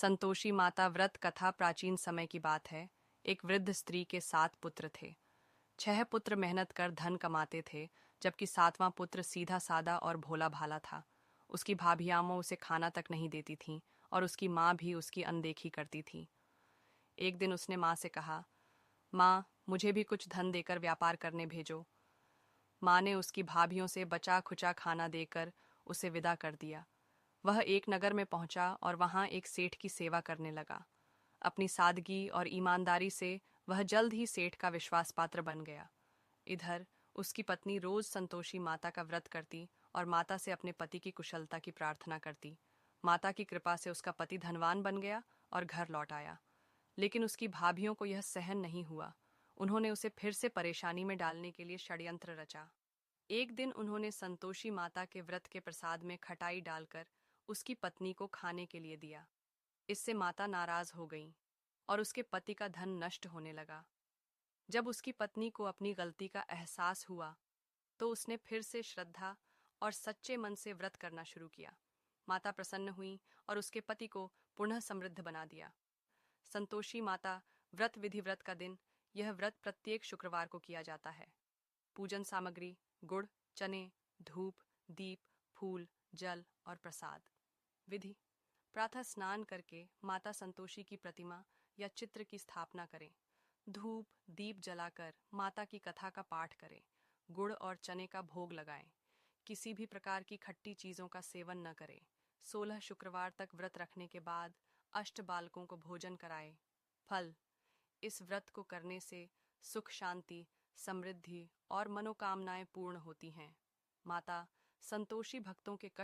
संतोषी माता व्रत कथा प्राचीन समय की बात है। एक वृद्ध स्त्री के 7 पुत्र थे। 6 पुत्र मेहनत कर धन कमाते थे, जबकि 7वां पुत्र सीधा सादा और भोला भाला था। उसकी भाभियाँ उसे खाना तक नहीं देती थीं और उसकी माँ भी उसकी अनदेखी करती थी। एक दिन उसने माँ से कहा, माँ, मुझे भी कुछ धन देकर व्यापार करने भेजो। माँ ने उसकी भाभियों से बचा खुचा खाना देकर उसे विदा कर दिया। वह एक नगर में पहुंचा और वहां एक सेठ की सेवा करने लगा। अपनी सादगी और ईमानदारी से वह जल्द ही सेठ का विश्वास पात्र बन गया। इधर उसकी पत्नी रोज संतोषी माता का व्रत करती और माता से अपने पति की कुशलता की प्रार्थना करती। माता की कृपा से उसका पति धनवान बन गया और घर लौट आया। लेकिन उसकी भाभियों को यह सहन नहीं हुआ। उन्होंने उसे फिर से परेशानी में डालने के लिए षड्यंत्र रचा। एक दिन उन्होंने संतोषी माता के व्रत के प्रसाद में खटाई डालकर उसकी पत्नी को खाने के लिए दिया। इससे माता नाराज हो गईं और उसके पति का धन नष्ट होने लगा। जब उसकी पत्नी को अपनी गलती का एहसास हुआ, तो उसने फिर से श्रद्धा और सच्चे मन से व्रत करना शुरू किया। माता प्रसन्न हुई और उसके पति को पुनः समृद्ध बना दिया। संतोषी माता व्रत विधि व्रत का दिन, यह व्रत प्रत्येक शुक्रवार को किया जाता है। पूजन सामग्री: गुड़, चने, धूप, दीप, फूल, जल और प्रसाद। विधि: प्रातः स्नान करके माता संतोषी की प्रतिमा या चित्र की स्थापना करें। धूप दीप जलाकर माता की कथा का पाठ करें। गुड़ और चने का भोग लगाएं। किसी भी प्रकार की खट्टी चीजों का सेवन न करें। 16 शुक्रवार तक व्रत रखने के बाद अष्ट बालकों को भोजन कराएं। फल: इस व्रत को करने से सुख शांति, समृद्धि और मनोकामनाएं पूर्ण होती हैं। माता संतोषी भक्तों के कष्ट